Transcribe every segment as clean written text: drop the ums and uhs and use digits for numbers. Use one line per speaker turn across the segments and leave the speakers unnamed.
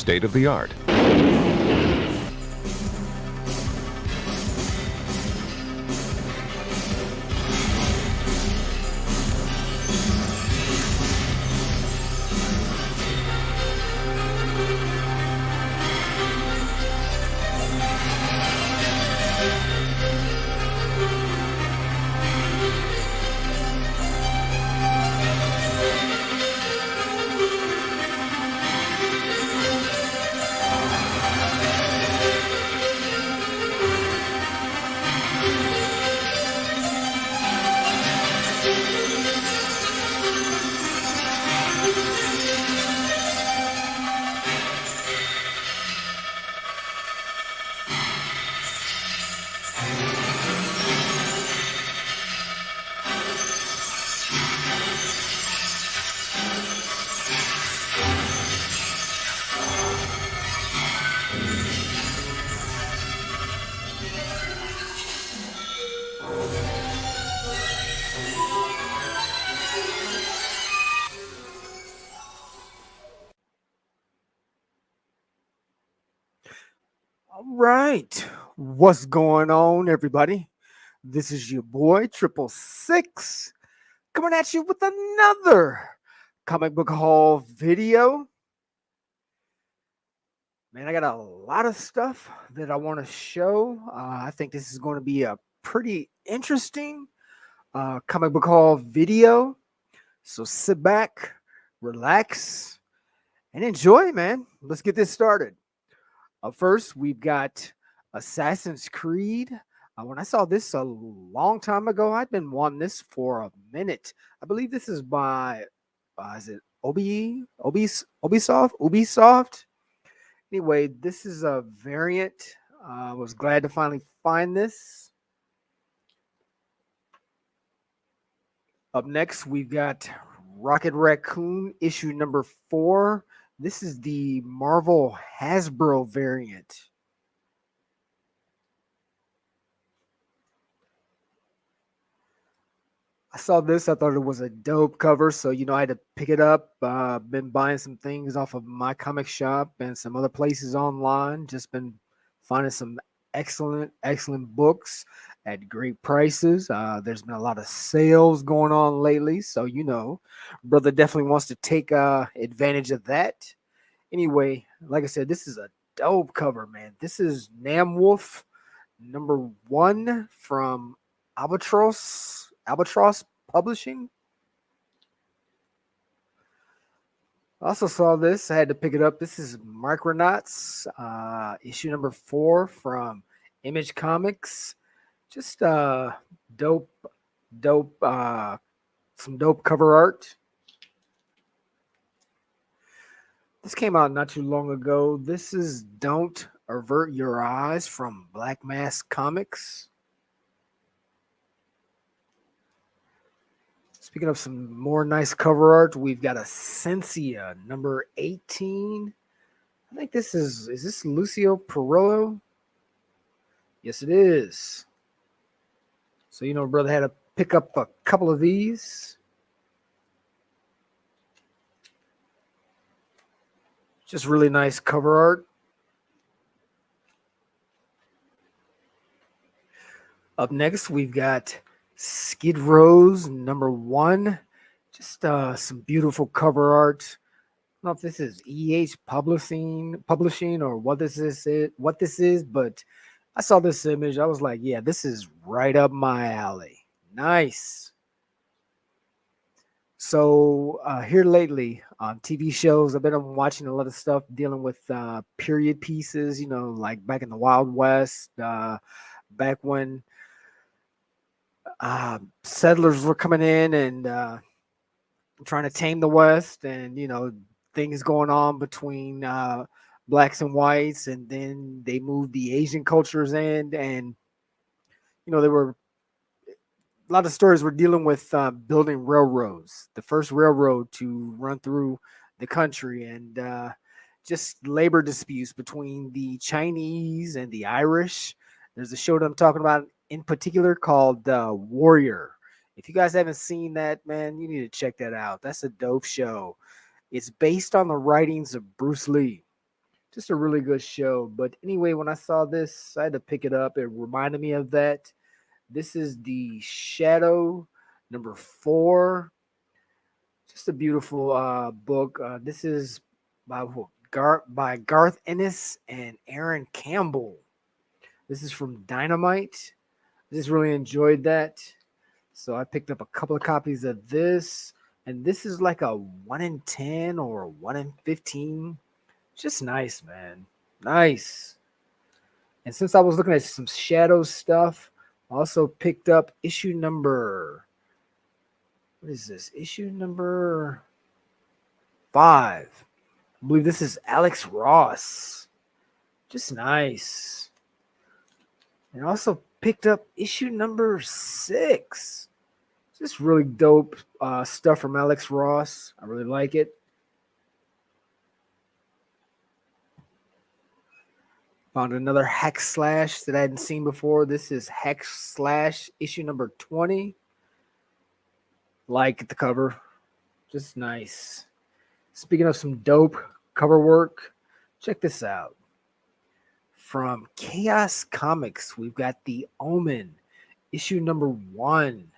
state of the art.
All right. What's going on, everybody? This is your boy, 666, coming at you with another comic book haul video. Man, I got a lot of stuff that I want to show. I think this is going to be a pretty interesting comic book haul video. So sit back, relax, and enjoy, man. Let's get this started. First, we've got Assassin's Creed. When I saw this a long time ago, I'd been wanting this for a minute. I believe this is by, is it Ubisoft? Anyway, this is a variant. I was glad to finally find this. Up next, we've got Rocket Raccoon issue number 4. This is the Marvel Hasbro variant. I saw this. I thought it was a dope cover. So, I had to pick it up. Been buying some things off of my comic shop and some other places online. Just been finding some excellent books at great prices. There's been a lot of sales going on lately. So, brother definitely wants to take advantage of that. Anyway, like I said, this is a dope cover, man. This is Namwolf number 1 from Albatross Publishing. I also saw this. I had to pick it up. This is Micronauts, issue number 4 from Image Comics. Just dope, some dope cover art. This came out not too long ago. This is Don't Avert Your Eyes from Black Mask Comics. Speaking of some more nice cover art, we've got Essentia number 18. I think this is this Lucio Perillo? Yes, it is. So, brother had to pick up a couple of these. Just really nice cover art. Up next, we've got Skid Row's number 1. Just some beautiful cover art. I don't know if this is EH Publishing or what this is, but I saw this image. I was like, yeah, this is right up my alley. Nice. So here lately on TV shows, I've been watching a lot of stuff dealing with period pieces, like back in the Wild West, back when settlers were coming in and trying to tame the West, and, things going on between blacks and whites, and then they moved the Asian cultures in, and, there were a lot of stories were dealing with building railroads, the first railroad to run through the country, and just labor disputes between the Chinese and the Irish. There's a show that I'm talking about in particular called Warrior. If you guys haven't seen that, man, you need to check that out. That's a dope show. It's based on the writings of Bruce Lee. Just a really good show. But anyway, when I saw this, I had to pick it up. It reminded me of that. This is the Shadow #4. Just a beautiful book. This is by Garth Ennis and Aaron Campbell. This is from Dynamite. I just really enjoyed that. So I picked up a couple of copies of this. And this is like a 1 in 10 or 1 in 15. Just nice, man. Nice. And since I was looking at some Shadow stuff, I also picked up issue number. What is this? Issue number 5. I believe this is Alex Ross. Just nice. And also picked up issue number 6. Just really dope stuff from Alex Ross. I really like it. Found another Hack Slash that I hadn't seen before. This is Hack Slash issue number 20. Like the cover. Just nice. Speaking of some dope cover work, check this out. From Chaos Comics, we've got The Omen, issue number 1.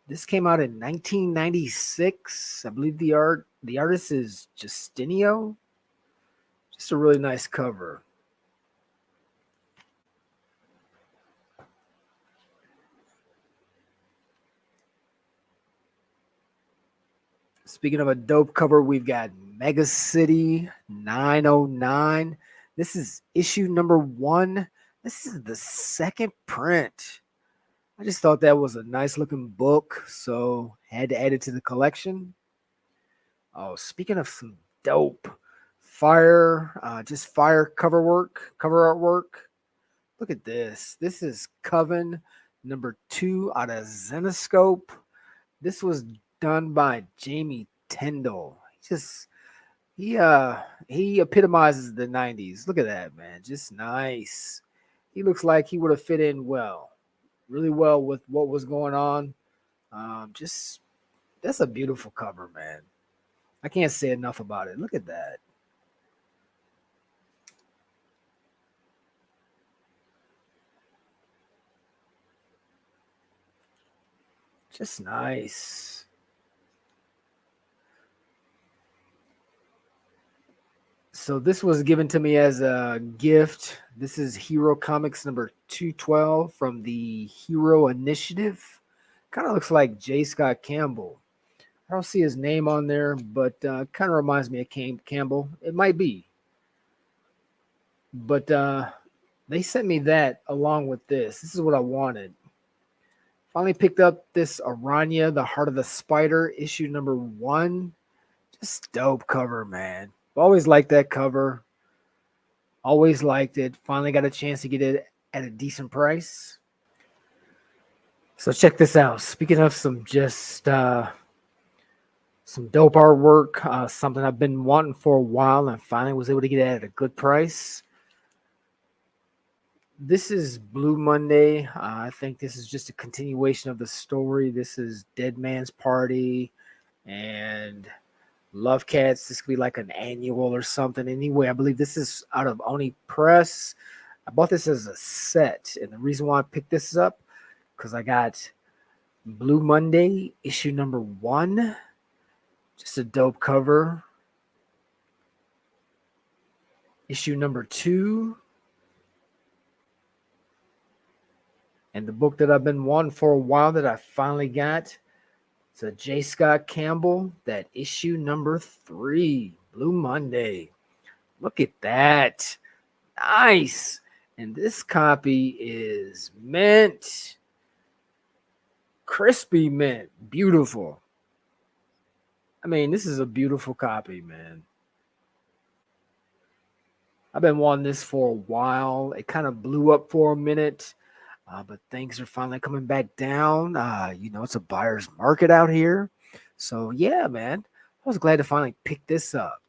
This came out in 1996. I believe the artist is Justinio. Just a really nice cover. Speaking of a dope cover, we've got Mega City 909. This is issue number 1. This is the second print. I just thought that was a nice looking book, so had to add it to the collection. Oh, speaking of some dope fire cover artwork. Look at this. This is Coven number 2 out of Zenoscope. This was done by Jamie Tyndall. He epitomizes the 90s. Look at that, man. Just nice. He looks like he would have fit in really well with what was going on. That's a beautiful cover, man. I can't say enough about it. Look at that. Just nice. So this was given to me as a gift. This is Hero Comics number 212 from the Hero Initiative. Kind of looks like J. Scott Campbell. I don't see his name on there, but kind of reminds me of Campbell. It might be. But they sent me that along with this. This is what I wanted. Finally picked up this Aranya, the Heart of the Spider, issue number 1. Just dope cover, man. Always liked that cover. Always liked it. Finally got a chance to get it at a decent price. So check this out. Speaking of some dope artwork, something I've been wanting for a while and finally was able to get it at a good price. This is Blue Monday. I think this is just a continuation of the story. This is Dead Man's Party and Love Cats. This could be like an annual or something. Anyway, I believe this is out of Oni Press. I bought this as a set. And the reason why I picked this up, because I got Blue Monday, issue number 1. Just a dope cover. Issue number 2. And the book that I've been wanting for a while that I finally got. It's a J. Scott Campbell, that issue number 3, Blue Monday. Look at that. Nice. And this copy is mint. Crispy mint. Beautiful. I mean, this is a beautiful copy, man. I've been wanting this for a while. It kind of blew up for a minute. But things are finally coming back down. It's a buyer's market out here. So, yeah, man. I was glad to finally pick this up.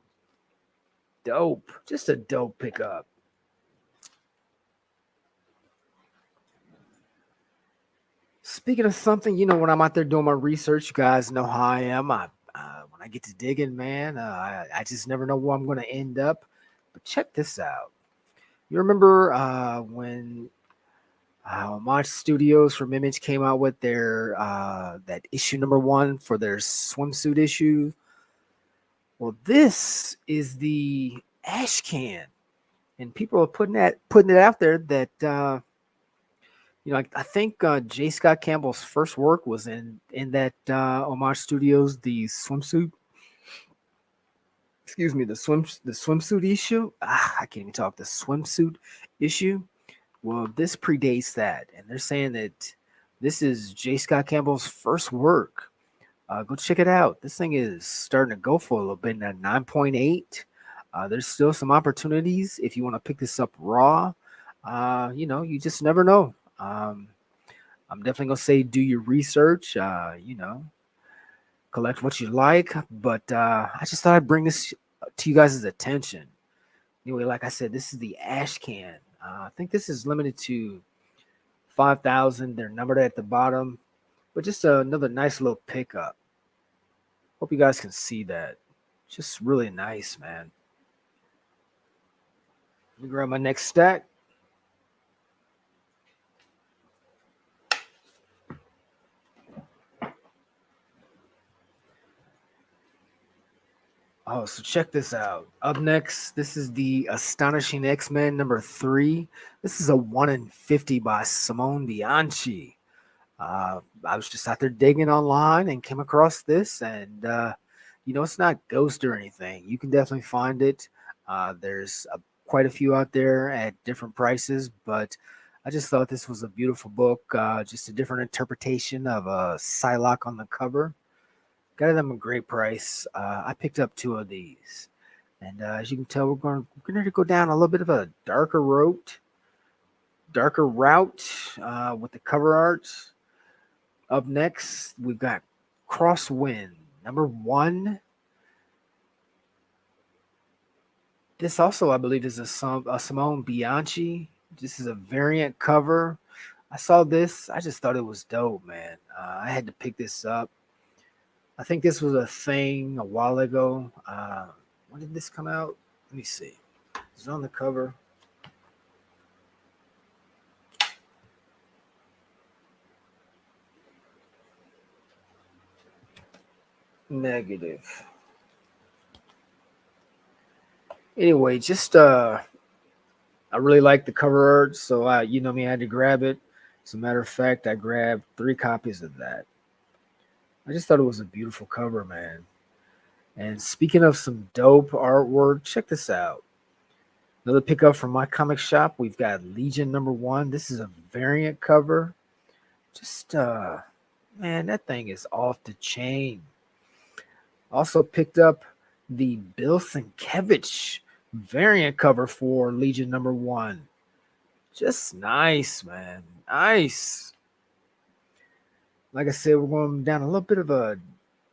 Dope. Just a dope pickup. Speaking of something, when I'm out there doing my research, you guys know how I am. When I get to digging, man, I just never know where I'm going to end up. But check this out. You remember when Homage Studios from Image came out with their that issue number 1 for their swimsuit issue? Well, this is the ash can, and people are putting it out there that I think J. Scott Campbell's first work was in that Homage Studios the swimsuit. Excuse me, the swimsuit issue. I can't even talk. The swimsuit issue. Well, this predates that, and they're saying that this is J. Scott Campbell's first work. Go check it out. This thing is starting to go for a little bit at 9.8. There's still some opportunities if you want to pick this up raw. You just never know. I'm definitely gonna say do your research. Collect what you like, but I just thought I'd bring this to you guys' attention. Anyway, like I said, this is the ash can. I think this is limited to 5,000. They're numbered at the bottom, but just another nice little pickup. Hope you guys can see that. Just really nice, man. Let me grab my next stack. Oh, so check this out. Up next, this is the Astonishing X-Men number 3. This is a 1 in 50 by Simone Bianchi. I was just out there digging online and came across this, and it's not ghost or anything. You can definitely find it. There's quite a few out there at different prices, but I just thought this was a beautiful book. Just a different interpretation of a Psylocke on the cover. Got them a great price. I picked up 2 of these, and as you can tell, we're going to go down a little bit of a darker route with the cover art. Up next, we've got Crosswind number 1. This also, I believe, is a Simone Bianchi. This is a variant cover. I saw this. I just thought it was dope, man. I had to pick this up. I think this was a thing a while ago. When did this come out? Let me see. It's on the cover. Negative. Anyway, just I really like the cover art, so I had to grab it. As a matter of fact, I grabbed 3 copies of that. I just thought it was a beautiful cover, man. And speaking of some dope artwork, check this out. Another pickup from my comic shop. We've got Legion number 1. This is a variant cover. Just man, that thing is off the chain. Also picked up the Bill Sienkiewicz variant cover for Legion number 1. Just nice, man. Nice. Like I said, we're going down a little bit of a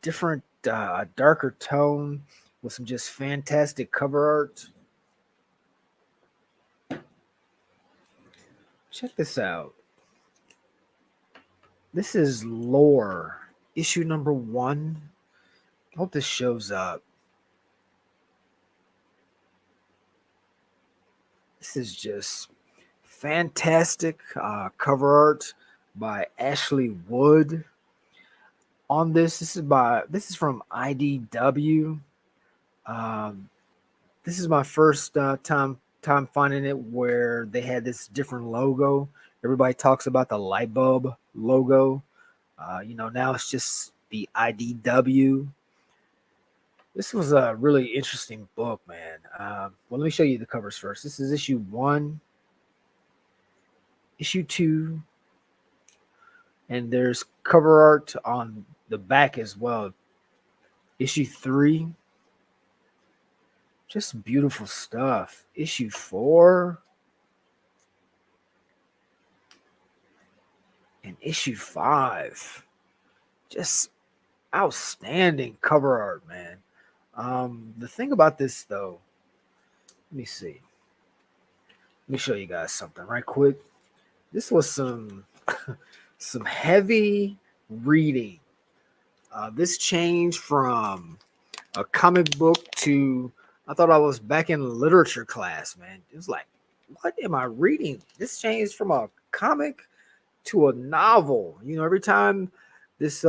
different, darker tone with some just fantastic cover art. Check this out. This is Lore, issue number 1. I hope this shows up. This is just fantastic cover art by Ashley Wood. On this is from IDW. This is my first time finding it where they had this different logo. Everybody talks about the light bulb logo. Now it's just the IDW. This was a really interesting book, man. Well, let me show you the covers first. This is issue 1, issue 2, and there's cover art on the back as well. Issue 3, just beautiful stuff. Issue 4, and issue 5, just outstanding cover art, man. The thing about this, though, let me see. Let me show you guys something right quick. This was some heavy reading. This changed from a comic book to I thought I was back in literature class, man. It was like, what am I reading? This changed from a comic to a novel. You know, every time this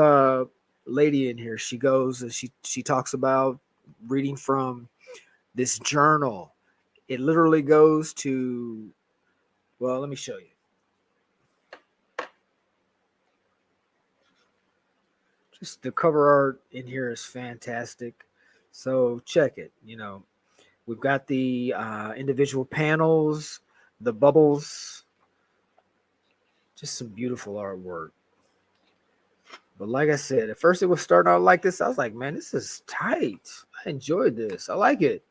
lady in here, she goes and she talks about reading from this journal. It literally goes to, well, let me show you. Just the cover art in here is fantastic. So check it. You know, we've got the individual panels, the bubbles, just some beautiful artwork. But like I said, at first it was starting out like this. I was like, man, this is tight. I enjoyed this. I like it.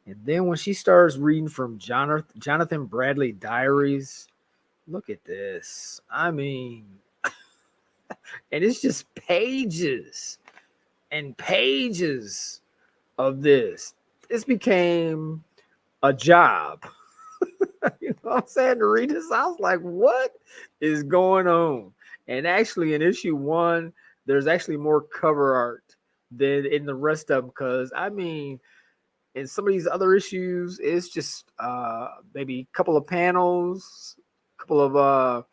And then when she starts reading from Jonathan Bradley Diaries, look at this. I mean, and it's just pages and pages of this. This became a job. You know what I'm saying? To read this, I was like, what is going on? And actually, in issue one, there's actually more cover art than in the rest of them. Because, I mean, in some of these other issues, it's just maybe a couple of panels, a couple of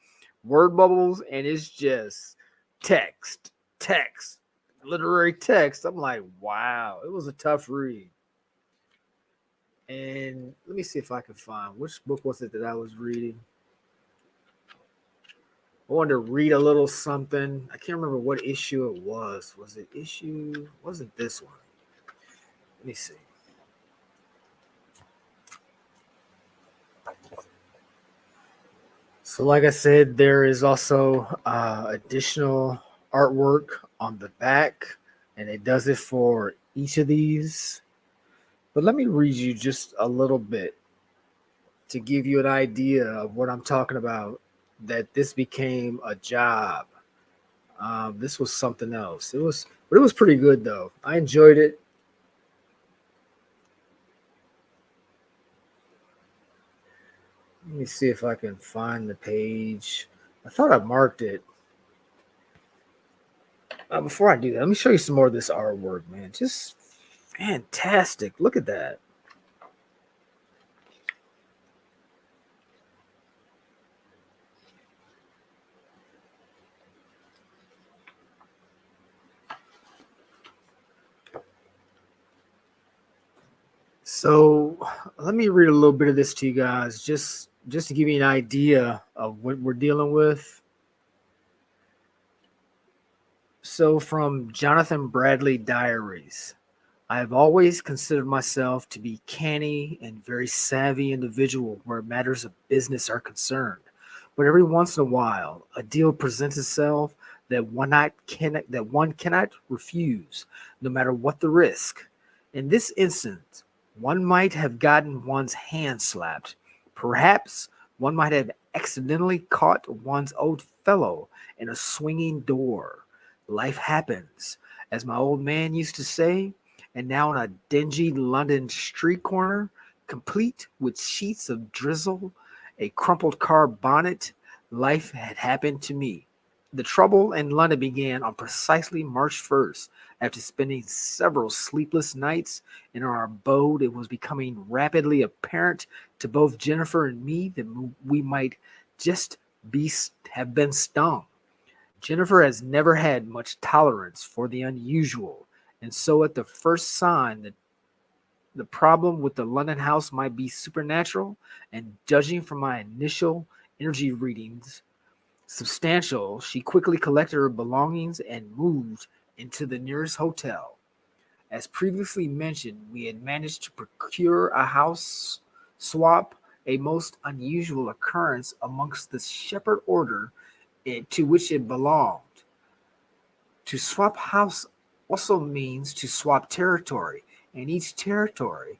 word bubbles, and it's just text, literary text. I'm like, wow, it was a tough read. And let me see if I can find which book was it that I was reading. I wanted to read a little something. I can't remember what issue it was. Was it issue? Wasn't this one? Let me see. So, like I said, there is also additional artwork on the back, and it does it for each of these. But let me read you just a little bit to give you an idea of what I'm talking about. That this became a job. This was something else. But it was pretty good though. I enjoyed it. Let me see if I can find the page. I thought I marked it. Before I do that, let me show you some more of this artwork, man. Just fantastic. Look at that. So let me read a little bit of this to you guys, just to give you an idea of what we're dealing with. So from Jonathan Bradley Diaries. I have always considered myself to be canny and very savvy individual where matters of business are concerned. But every once in a while, a deal presents itself that one cannot refuse, no matter what the risk. In this instance, one might have gotten one's hand slapped. Perhaps one might have accidentally caught one's old fellow in a swinging door. Life happens, as my old man used to say, and now in a dingy London street corner, complete with sheets of drizzle, a crumpled car bonnet, life had happened to me. The trouble in London began on precisely March 1st. After spending several sleepless nights in our abode, it was becoming rapidly apparent to both Jennifer and me that we might just be have been stung. Jennifer has never had much tolerance for the unusual, and so at the first sign that the problem with the London house might be supernatural, and judging from my initial energy readings, substantial, she quickly collected her belongings and moved into the nearest hotel. As previously mentioned, we had managed to procure a house swap, a most unusual occurrence amongst the shepherd order to which it belonged. To swap house also means to swap territory, and each territory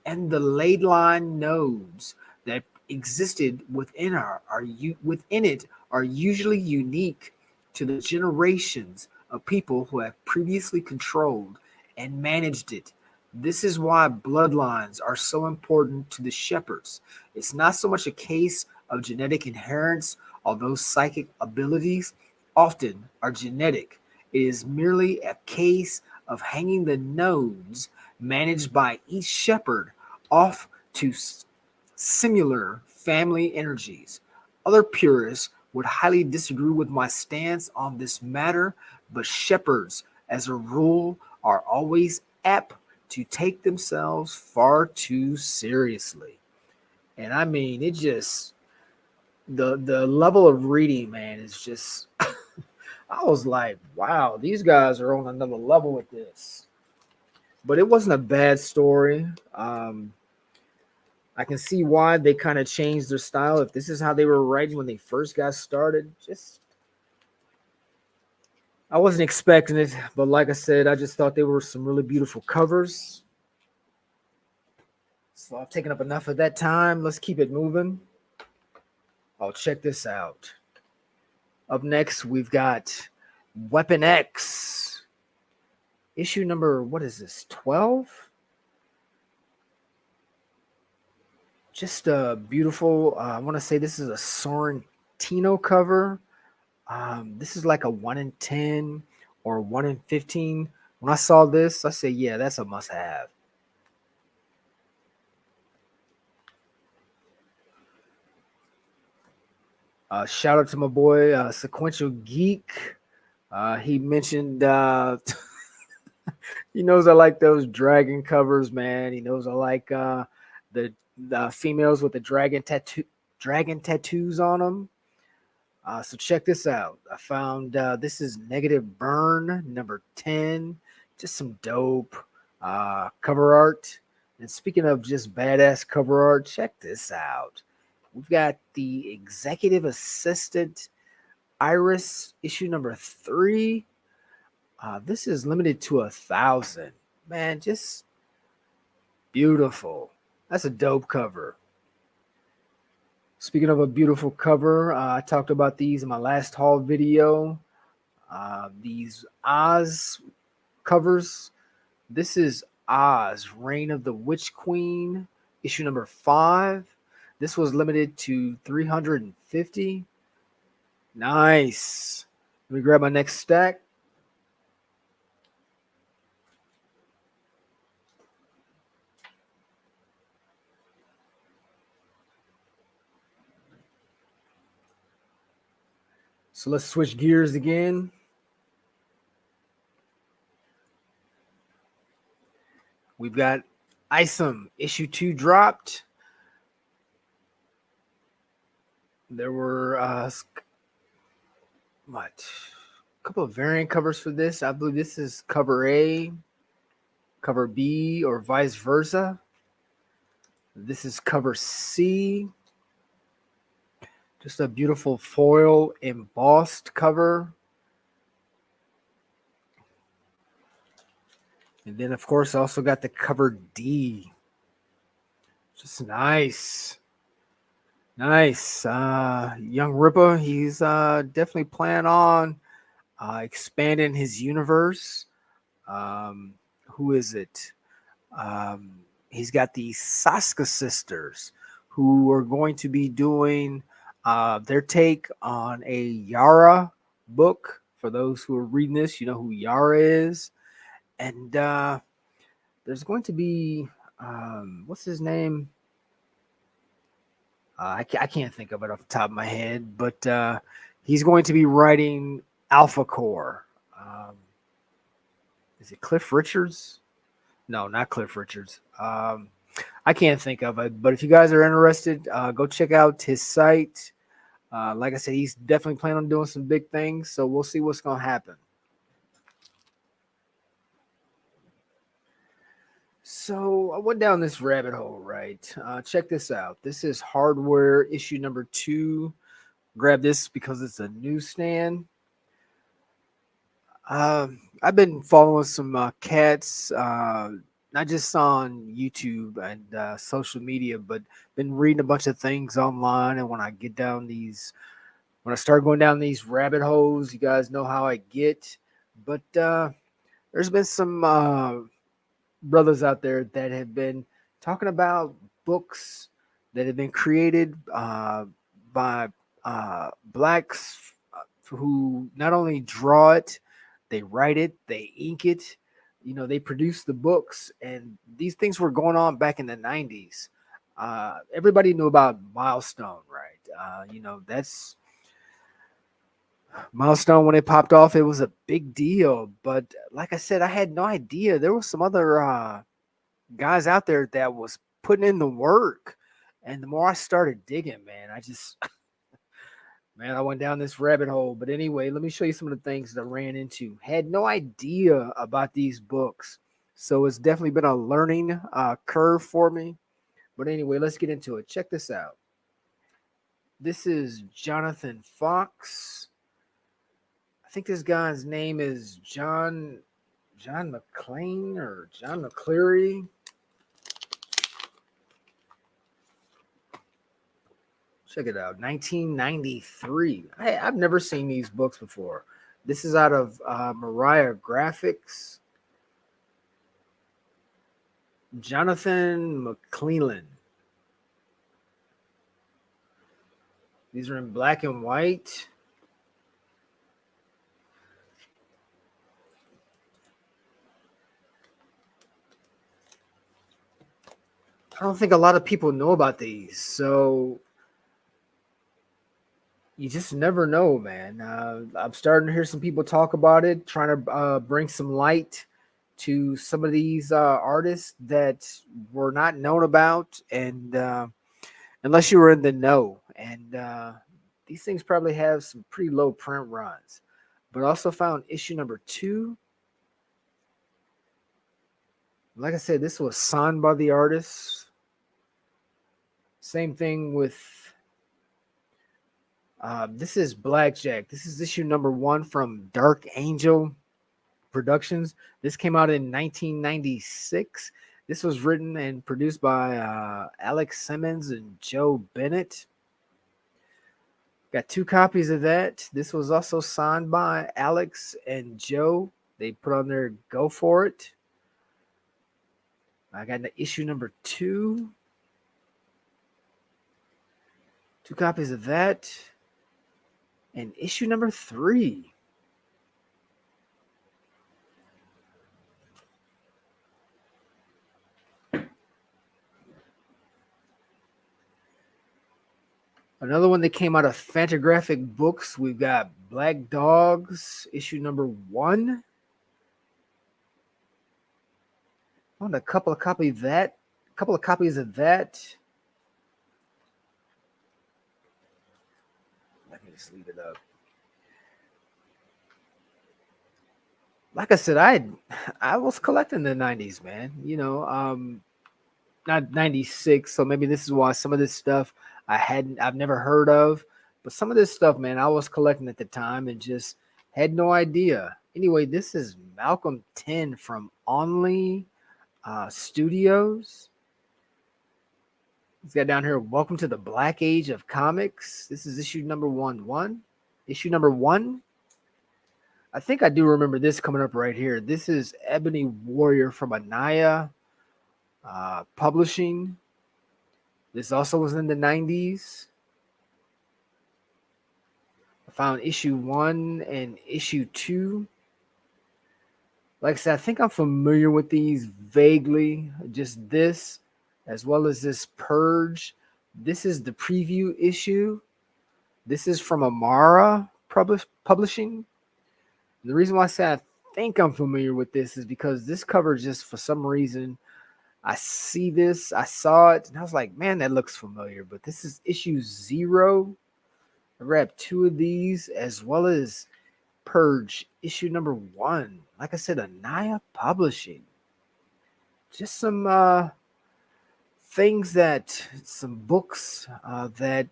and the ley line nodes that existed within it are usually unique to the generations of people who have previously controlled and managed it. This is why bloodlines are so important to the shepherds. It's not so much a case of genetic inheritance, although psychic abilities often are genetic. It is merely a case of hanging the nodes managed by each shepherd off to similar family energies. Other purists would highly disagree with my stance on this matter, but shepherds, as a rule, are always apt to take themselves far too seriously. And I mean, it just the level of reading, man, is just I was like, wow, these guys are on another level with this. But it wasn't a bad story. I can see why they kind of changed their style. If this is how they were writing when they first got started, just I wasn't expecting it. But like I said, I just thought they were some really beautiful covers. So I've taken up enough of that time. Let's keep it moving. Oh, check this out. Up next, we've got Weapon X. Issue number, what is this, 12? Just a beautiful, I want to say this is a Sorrentino cover. This is like a 1 in 10 or 1 in 15. When I saw this, I said, yeah, that's a must have. Shout out to my boy, Sequential Geek. He mentioned he knows I like those dragon covers, man. He knows I like the females with the dragon tattoos on them. So check this out. I found this is Negative Burn number 10. Just some dope cover art. And speaking of just badass cover art, check this out. We've got the executive assistant Iris issue number 3. This is limited to 1,000. Man, just beautiful. That's a dope cover. Speaking of a beautiful cover, I talked about these in my last haul video. These Oz covers. This is Oz, Reign of the Witch Queen, issue number 5. This was limited to 350. Nice. Let me grab my next stack. So let's switch gears again. We've got Isom, issue 2 dropped. There were a couple of variant covers for this. I believe this is cover A, cover B, or vice versa. This is cover C. Just a beautiful foil embossed cover. And then, of course, I also got the cover D. Just nice. Nice. Young Ripper, he's definitely planning on expanding his universe. Who is it? He's got the Saska sisters who are going to be doing their take on a Yara book. For those who are reading this, you know who Yara is. And there's going to be, what's his name? I can't think of it off the top of my head, but he's going to be writing Alpha Core. Is it Cliff Richards? No, not Cliff Richards. I can't think of it, but if you guys are interested, go check out his site. Like I said, he's definitely planning on doing some big things, so we'll see what's going to happen. So I went down this rabbit hole, right? Check this out. This is Hardware issue number 2. Grab this because it's a newsstand. I've been following some cats, not just on YouTube and social media, but been reading a bunch of things online. And when I start going down these rabbit holes, you guys know how I get. But there's been some brothers out there that have been talking about books that have been created by blacks who not only draw it, they write it, they ink it. they produced the books, and these things were going on back in the 90s. Everybody knew about Milestone, right? That's Milestone. When it popped off, it was a big deal. But like I said, I had no idea there was some other guys out there that was putting in the work. And the more I started digging, man, man, I went down this rabbit hole. But anyway, let me show you some of the things that I ran into. Had no idea about these books. So it's definitely been a learning curve for me. But anyway, let's get into it. Check this out. This is Jonathan Fox. I think this guy's name is John McClain or John McCleary. Check it out, 1993. I've never seen these books before. This is out of Mariah Graphics. Jonathan McClellan. These are in black and white. I don't think a lot of people know about these, so you just never know, man. I'm starting to hear some people talk about it, trying to bring some light to some of these artists that were not known about, and unless you were in the know. And these things probably have some pretty low print runs. But I also found issue number 2. Like I said, this was signed by the artist. Same thing with this is Blackjack. This is issue number 1 from Dark Angel Productions. This came out in 1996. This was written and produced by Alex Simmons and Joe Bennett. Got 2 copies of that. This was also signed by Alex and Joe. They put on their go for it. I got issue number 2. 2 copies of that. And issue number 3. Another one that came out of Fantagraphic Books. We've got Black Dogs, issue number 1. Found a couple of copies of that. Let me just leave it up. Like I said, I was collecting the 90s, man. Not 96, so maybe this is why some of this stuff I've never heard of. But some of this stuff, man, I was collecting at the time and just had no idea. Anyway, this is Malcolm 10 from Only Studios. He's got down here, welcome to the Black Age of Comics. This is issue number 1. Issue number 1. I think I do remember this coming up right here. This is Ebony Warrior from Anaya Publishing. This also was in the 90s. I found issue 1 and issue 2. Like I said, I think I'm familiar with these vaguely. Just this, as well as this Purge. This is the preview issue. This is from Amara Publishing. The reason why I say I think I'm familiar with this is because this cover just, for some reason, I saw it, and I was like, man, that looks familiar. But this is issue 0. I grabbed 2 of these, as well as Purge, issue number 1. Like I said, Anaya Publishing. Just some things some books that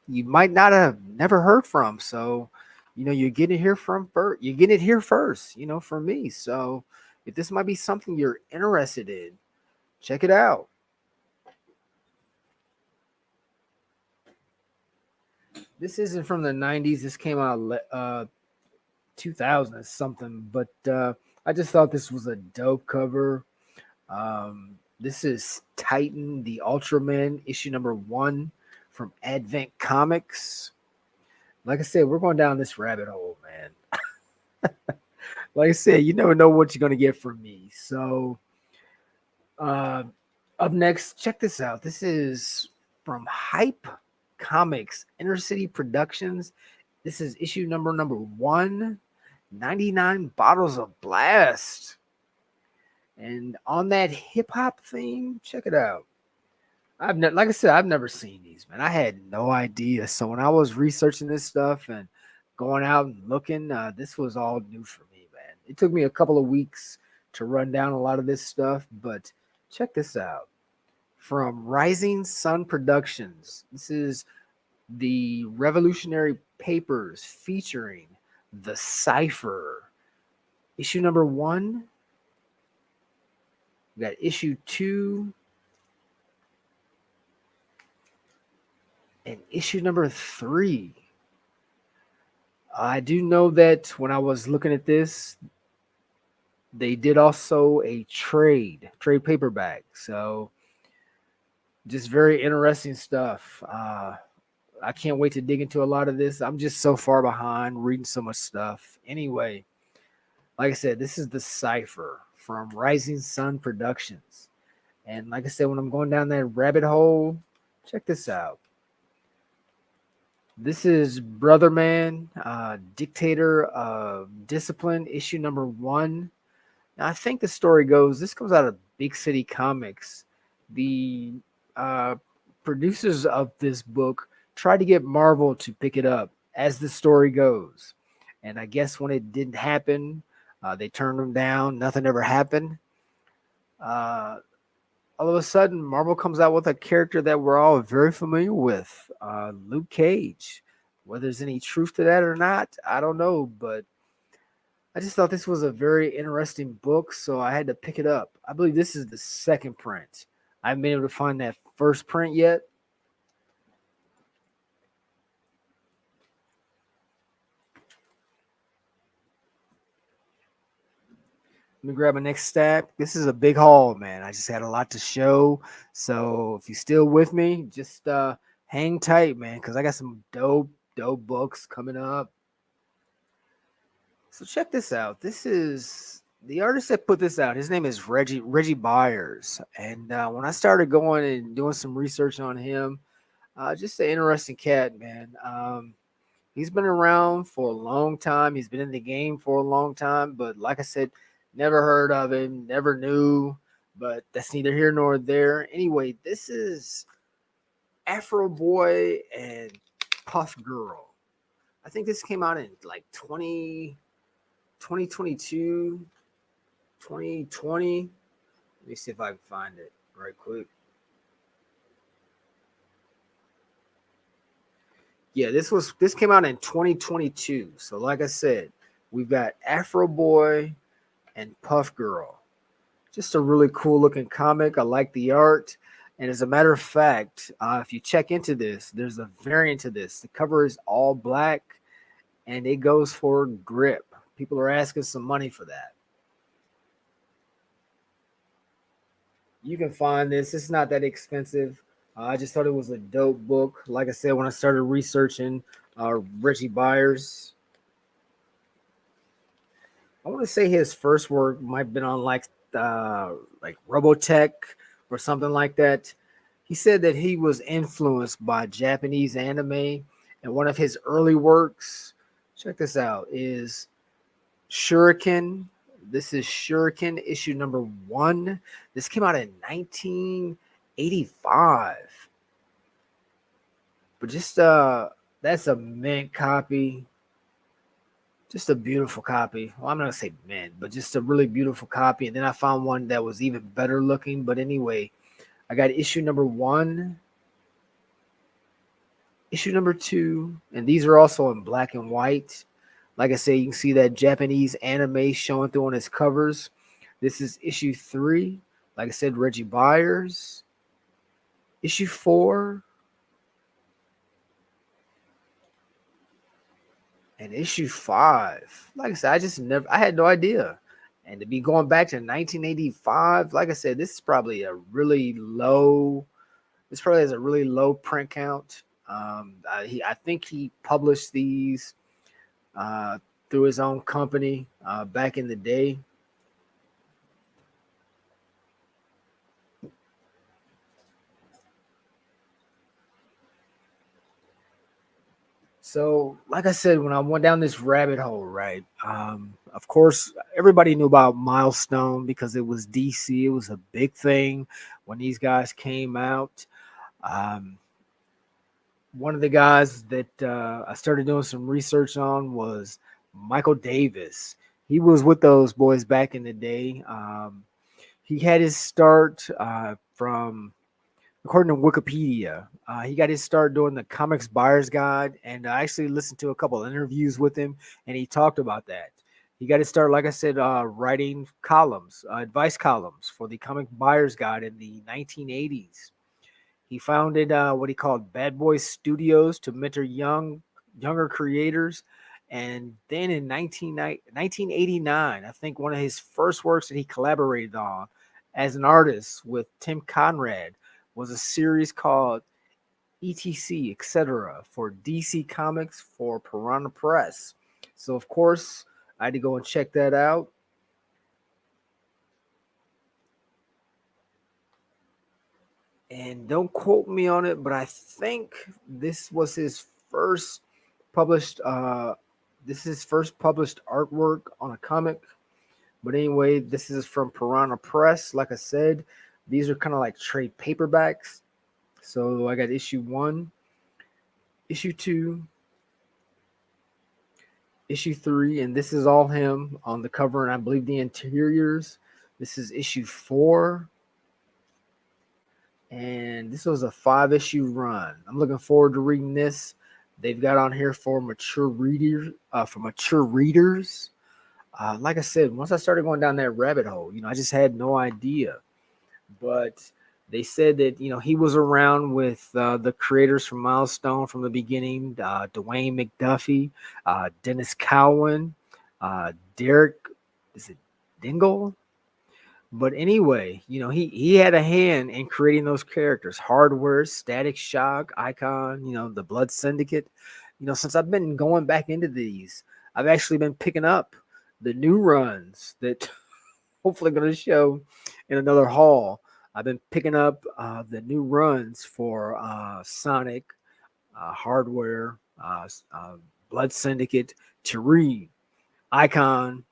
you might not have never heard from. So, you're getting it here first. You're getting it here first, for me. So if this might be something you're interested in, check it out. This isn't from the 90s. This came out 2000 something, but I just thought this was a dope cover. This is Titan the Ultraman, issue number 1 from Advent Comics. Like I said, we're going down this rabbit hole, man. Like I said, you never know what you're gonna get from me. So uh, up next, check this out. This is from Hype Comics, Inner City Productions. This is issue number one, 99 bottles of blast. And on that hip hop theme, check it out. Like I said, I've never seen these, man. I had no idea. So when I was researching this stuff and going out and looking, this was all new for me, man. It took me a couple of weeks to run down a lot of this stuff, but check this out. From Rising Sun Productions, this is the Revolutionary Papers featuring The Cipher. Issue number one. We got issue two and issue number three. I do know that when I was looking at this, they did also a trade paperback. So just very interesting stuff. I can't wait to dig into a lot of this. I'm just so far behind reading so much stuff. Anyway, like I said, this is The Cipher from Rising Sun Productions. And like I said, when I'm going down that rabbit hole, check this out. This is Brother Man, Dictator of Discipline, issue number one. Now, I think the story goes, this comes out of Big City Comics. The uh, producers of this book tried to get Marvel to pick it up as the story goes. And I guess when it didn't happen, they turned them down. Nothing ever happened. Uh, all of a sudden, Marvel comes out with a character that we're all very familiar with, Luke Cage. Whether there's any truth to that or not, I don't know. But I just thought this was a very interesting book, so I had to pick it up. I believe this is the second print. I haven't been able to find that first print yet. Let me grab my next stack. This is a big haul, man. I just had a lot to show. So if you're still with me, just hang tight, man, because I got some dope books coming up. So check this out. This is the artist that put this out. His name is Reggie Byers. And when I started going and doing some research on him, just an interesting cat, man. He's been around for a long time. He's been in the game for a long time. But like I said, never heard of him, never knew. But that's neither here nor there. Anyway, this is Afro Boy and Puff Girl. I think this came out in like 2022, 2020. Let me see if I can find it right quick. Yeah, this came out in 2022. So like I said, we've got Afro Boy and Puff Girl. Just a really cool looking comic. I like the art. And as a matter of fact, if you check into this, there's a variant to this. The cover is all black and it goes for grip. People are asking some money for that. You can find this. It's not that expensive. I just thought it was a dope book. Like I said, when I started researching Reggie Byers, I want to say his first work might have been on like Robotech or something like that. He said that he was influenced by Japanese anime, and one of his early works, check this out, is Shuriken. This is Shuriken issue number one. This came out in 1985. But just that's a mint copy. Just a beautiful copy. Well, I'm not gonna say mint, but just a really beautiful copy. And then I found one that was even better looking. But anyway, I got issue number one, issue number two, and these are also in black and white. Like I say, you can see that Japanese anime showing through on its covers. This is issue three. Like I said, Reggie Byers. Issue four. And issue five. Like I said, I had no idea. And to be going back to 1985, like I said, this is probably this probably has a really low print count. I think he published these through his own company back in the day. So, like I said, when I went down this rabbit hole, right? Of course, everybody knew about Milestone because it was DC. It was a big thing when these guys came out. Um, One of the guys that I started doing some research on was Michael Davis. He was with those boys back in the day. He had his start from, according to Wikipedia, he got his start doing the Comics Buyer's Guide, and I actually listened to a couple of interviews with him, and he talked about that. He got his start, like I said, writing columns, advice columns for the Comic Buyer's Guide in the 1980s. He founded what he called Bad Boy Studios to mentor younger creators. And then in 1989, I think one of his first works that he collaborated on as an artist with Tim Conrad was a series called ETC, etc. for DC Comics for Piranha Press. So, of course, I had to go and check that out. And don't quote me on it, but I think this was his first published this is his first published artwork on a comic. But anyway, this is from Piranha Press. Like I said, these are kind of like trade paperbacks. So I got issue 1, issue 2, issue 3, and this is all him on the cover, and I believe the interiors. This is issue 4, and this was a 5-issue run. I'm looking forward to reading this. They've got on here for mature readers. Like I said, once I started going down that rabbit hole, I just had no idea. But they said that he was around with the creators from Milestone from the beginning: Dwayne McDuffie, Dennis Cowan, Derek. Is it Dingle? But anyway, he had a hand in creating those characters: Hardware, Static Shock, Icon, the Blood Syndicate. Since I've been going back into these, I've actually been picking up the new runs that hopefully going to show in another haul. I've been picking up the new runs for Sonic, Hardware, Blood Syndicate, Tyree, Icon.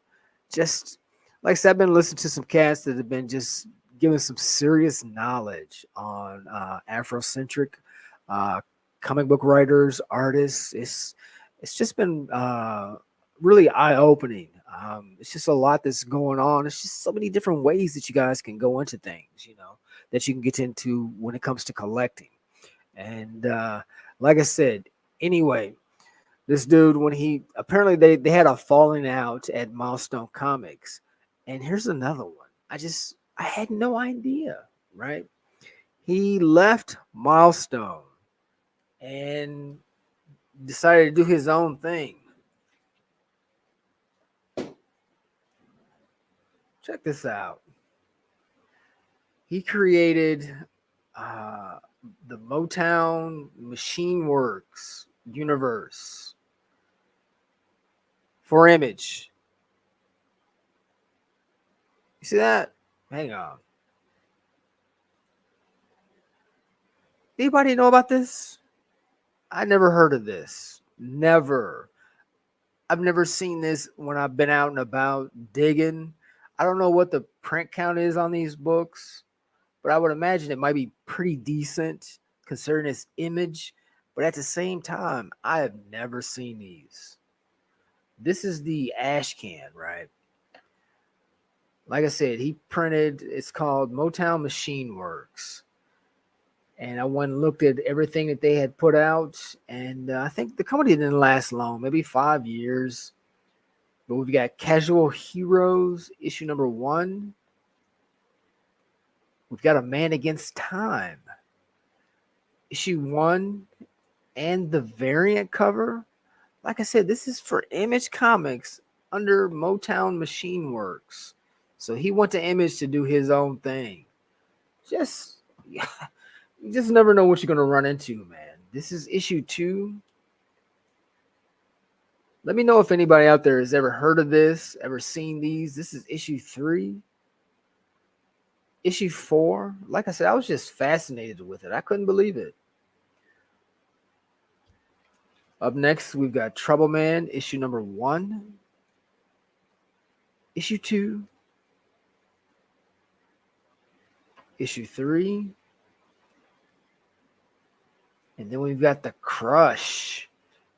Just like I said, I've been listening to some cats that have been just giving some serious knowledge on Afrocentric uh, comic book writers, artists. It's just been really eye opening. It's just a lot that's going on. It's just so many different ways that you guys can go into things, that you can get into when it comes to collecting. And like I said, anyway, this dude, when he apparently they had a falling out at Milestone Comics. And here's another one. I had no idea, right? He left Milestone and decided to do his own thing. Check this out. He created uh, the Motown Machine Works universe for Image. You see that? Hang on. Anybody know about this? I never heard of this. Never. I've never seen this when I've been out and about digging. I don't know what the print count is on these books, but I would imagine it might be pretty decent considering its image. But at the same time, I have never seen these. This is the ash can, right? Like I said, he printed, it's called Motown Machine Works. And I went and looked at everything that they had put out. And I think the company didn't last long, maybe 5 years. But we've got Casual Heroes, issue number 1. We've got A Man Against Time, issue 1, and the variant cover. Like I said, this is for Image Comics under Motown Machine Works. So he went to Image to do his own thing. Just, you just never know what you're going to run into, man. This is issue 2. Let me know if anybody out there has ever heard of this, ever seen these. This is issue 3. Issue 4. Like I said, I was just fascinated with it. I couldn't believe it. Up next, we've got Trouble Man, issue number 1. Issue 2. Issue 3. And then we've got The Crush,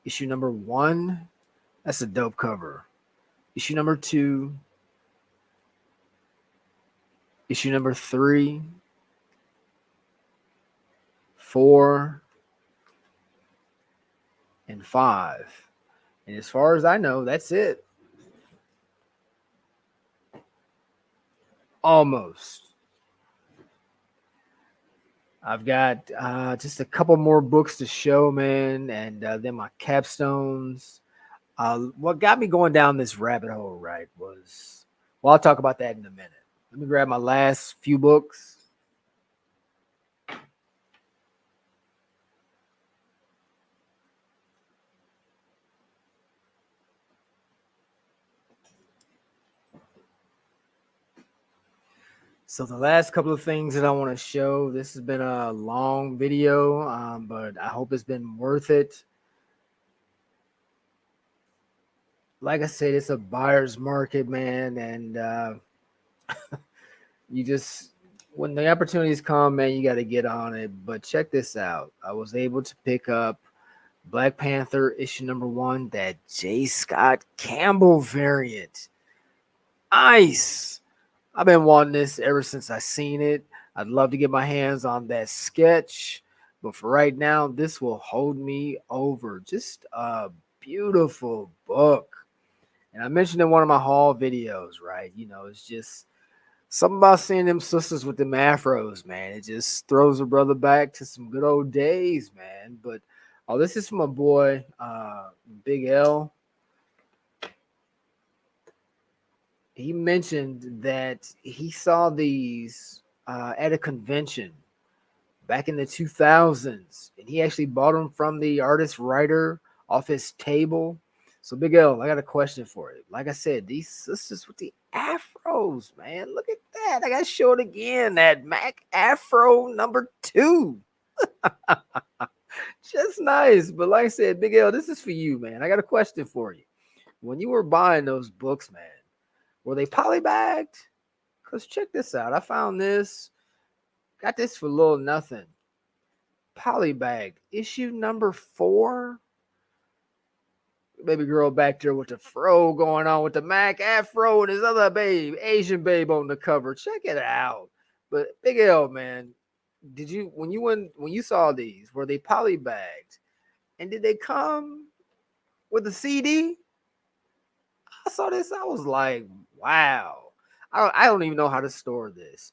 issue number 1. That's a dope cover. Issue number 2. Issue number 3. 4. And 5. And as far as I know, that's it. Almost. I've got just a couple more books to show, man, and then my capstones. What got me going down this rabbit hole, right, was, well, I'll talk about that in a minute. Let me grab my last few books. So the last couple of things that I want to show, this has been a long video, but I hope it's been worth it. Like I said, it's a buyer's market, man, and you just, when the opportunities come, man, you got to get on it. But check this out. I was able to pick up Black Panther issue number 1, that J. Scott Campbell variant. Ice. I've been wanting this ever since I seen it. I'd love to get my hands on that sketch, but for right now, this will hold me over. Just a beautiful book. And I mentioned in one of my haul videos, right? You know, it's just something about seeing them sisters with them afros, man. It just throws a brother back to some good old days, man. But oh, this is from my boy, Big L. He mentioned that he saw these at a convention back in the 2000s, and he actually bought them from the artist writer off his table. So Big L, I got a question for you. Like I said, these sisters with the afros, man, look at that. I got to show it again. That Mac Afro number 2. Just nice. But like I said, Big L, this is for you, man. I got a question for you. When you were buying those books, man, were they polybagged? Because check this out. I found this. Got this for little nothing. Polybagged. Issue number 4. Baby girl back there with the fro going on with the Mac Afro and his other babe, Asian babe on the cover. Check it out. But Big L, man, did you when you saw these, were they polybagged? And did they come with a CD? I saw this, I was like, wow. I don't even know how to store this.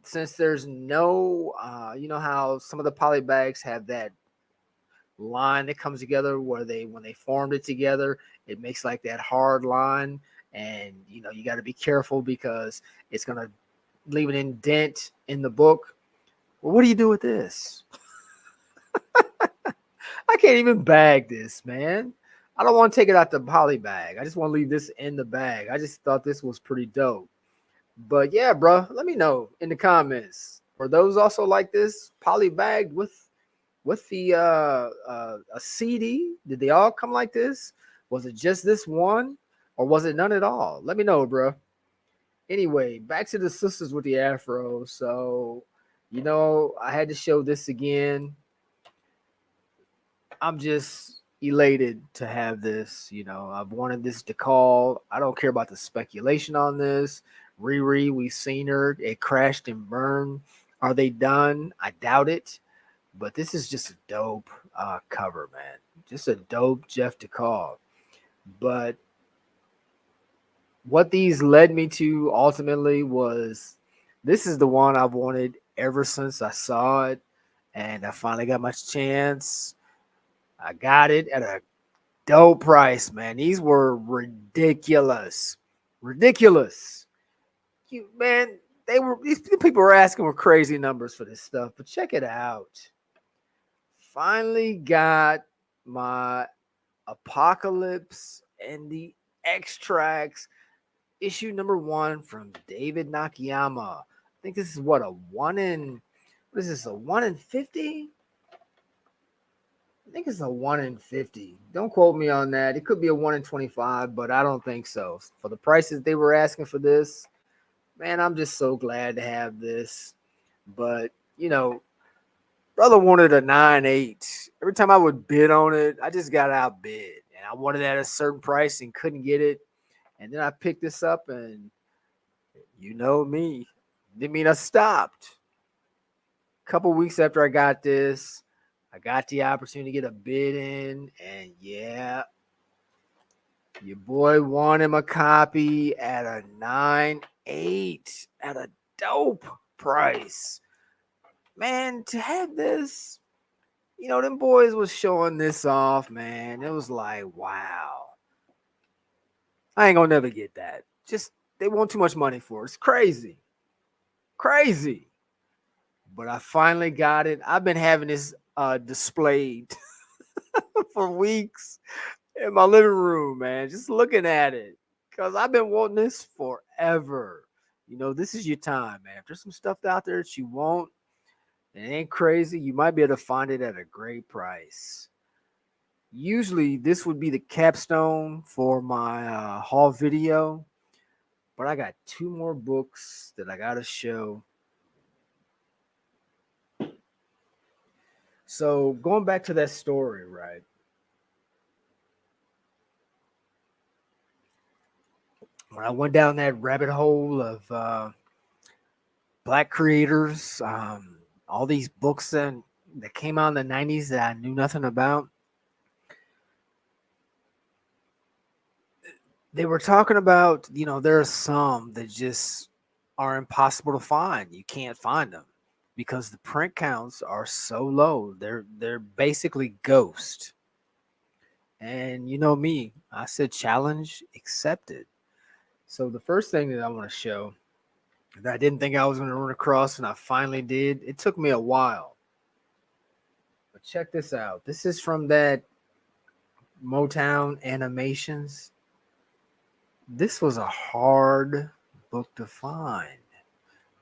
Since there's no you know how some of the poly bags have that line that comes together where when they formed it together, it makes like that hard line, and you know you got to be careful because it's gonna leave an indent in the book. Well, what do you do with this? I can't even bag this, man. I don't want to take it out the poly bag. I just want to leave this in the bag. I just thought this was pretty dope. But yeah, bro, let me know in the comments. Were those also like this, poly bagged with the a CD? Did they all come like this? Was it just this one, or was it none at all? Let me know, bro. Anyway, back to the sisters with the afro. So, you know, I had to show this again. I'm just elated to have this. You know, I've wanted this to call. I don't care about the speculation on this. Riri, we've seen her. It crashed and burned. Are they done? I doubt it. But this is just a dope cover, man. Just a dope Jeff DeCall. But what these led me to ultimately was, this is the one I've wanted ever since I saw it. And I finally got my chance. I got it at a dope price, man. These were ridiculous. Ridiculous. Man, these people were asking for crazy numbers for this stuff, but check it out. Finally got my Apocalypse and the Extracts, issue number 1 from David Nakayama. I think this is what, a 1 in, what is this, a 1 in 50? I think it's a 1 in 50. Don't quote me on that. It could be a 1 in 25, but I don't think so. For the prices they were asking for this, man, I'm just so glad to have this. But, brother wanted a 9.8. Every time I would bid on it, I just got outbid. And I wanted it at a certain price and couldn't get it. And then I picked this up, and you know me. Didn't mean I stopped. A couple weeks after I got this, I got the opportunity to get a bid in, and yeah, your boy won him a copy at a 9.8 at a dope price. Man, to have this, them boys was showing this off, man. It was like, wow. I ain't gonna never get that. Just, they want too much money for it. It's crazy. Crazy. But I finally got it. I've been having this displayed for weeks in my living room, man. Just looking at it. Because I've been wanting this forever. This is your time, man. If there's some stuff out there that you want, it ain't crazy, you might be able to find it at a great price. Usually, this would be the capstone for my haul video. But I got 2 more books that I got to show. So, going back to that story, right? When I went down that rabbit hole of Black creators, all these books that came out in the 90s that I knew nothing about, they were talking about, there are some that just are impossible to find. You can't find them because the print counts are so low. They're basically ghost. And you know me, I said challenge accepted. So the first thing that I want to show that I didn't think I was going to run across, and I finally did. It took me a while. But check this out. This is from that Motown Animations. This was a hard book to find.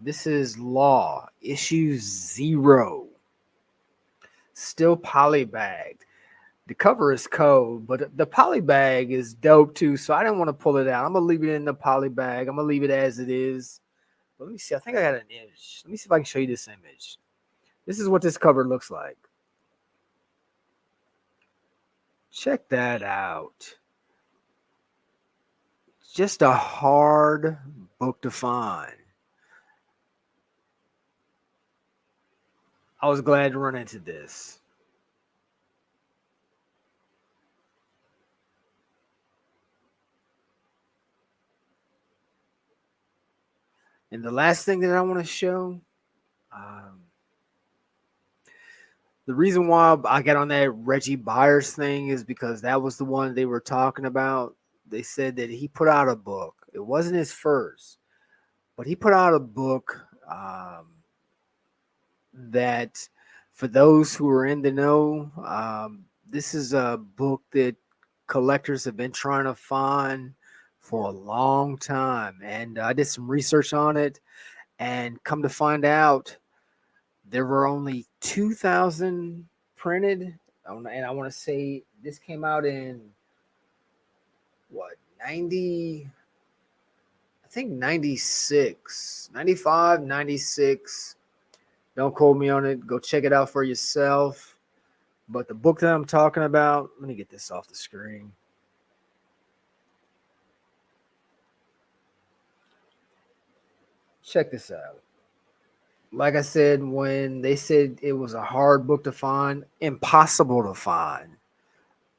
This is Law, issue 0. Still polybagged. The cover is cold, but the polybag is dope too, so I didn't want to pull it out. I'm going to leave it in the polybag. I'm going to leave it as it is. But let me see. I think I got an image. Let me see if I can show you this image. This is what this cover looks like. Check that out. Just a hard book to find. I was glad to run into this. And the last thing that I want to show, the reason why I got on that Reggie Byers thing is because that was the one they were talking about. They said that he put out a book. It wasn't his first, but he put out a book that, for those who are in the know, this is a book that collectors have been trying to find for a long time. And I did some research on it, and come to find out, there were only 2,000 printed. And I want to say this came out in, what, 90, I think 96, 95, 96. Don't quote me on it. Go check it out for yourself. But the book that I'm talking about, let me get this off the screen. Check this out. Like I said, when they said it was a hard book to find, impossible to find,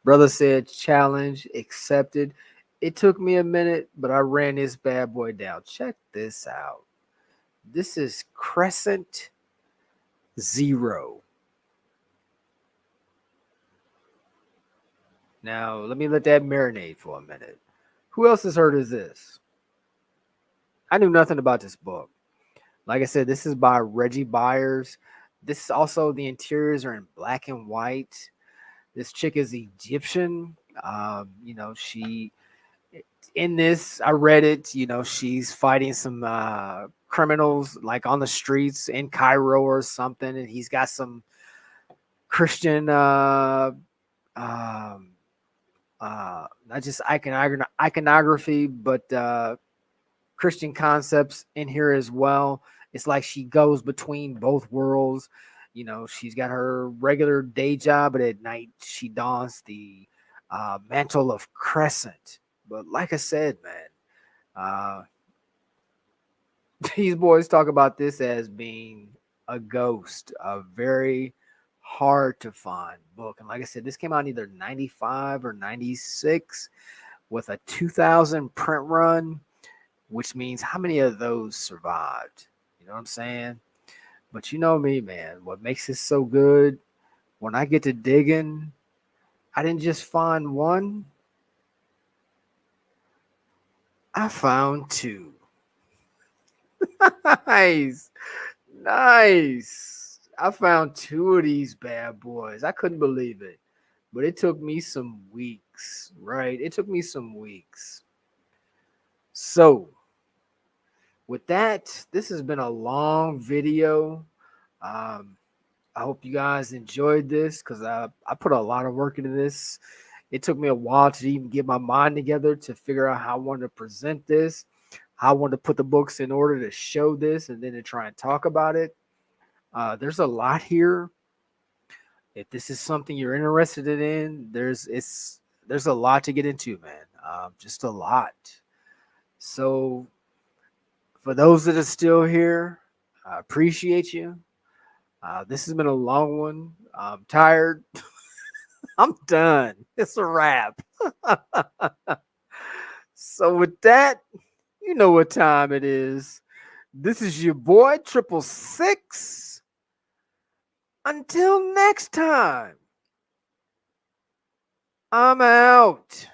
brother said challenge accepted. It took me a minute, but I ran this bad boy down. Check this out. This is Crescent 0. Now, let me let that marinate for a minute. Who else has heard of this? I knew nothing about this book. Like I said, this is by Reggie Byers. This is also, the interiors are in black and white. This chick is Egyptian. She in this, I read it, she's fighting some criminals like on the streets in Cairo or something, and he's got some Christian um not just iconography, but Christian concepts in here as well. It's like she goes between both worlds. She's got her regular day job, but at night she dons the mantle of Crescent. But like I said, man, uh, these boys talk about this as being a ghost, a very hard to find book. And like I said, this came out in either 95 or 96 with a 2000 print run, which means how many of those survived? You know what I'm saying? But you know me, man. What makes this so good, when I get to digging, I didn't just find one, I found two. Nice. Nice. I found two of these bad boys. I couldn't believe it. But it took me some weeks, right? It took me some weeks. So, with that, this has been a long video. Um, I hope you guys enjoyed this because I put a lot of work into this. It took me a while to even get my mind together to figure out how I wanted to present this, how I wanted to put the books in order to show this, and then to try and talk about it. There's a lot here. If this is something you're interested in, there's a lot to get into, man. Just a lot. So for those that are still here, I appreciate you. This has been a long one. I'm tired. I'm done. It's a wrap. So with that, you know what time it is. This is your boy 666. Until next time, I'm out.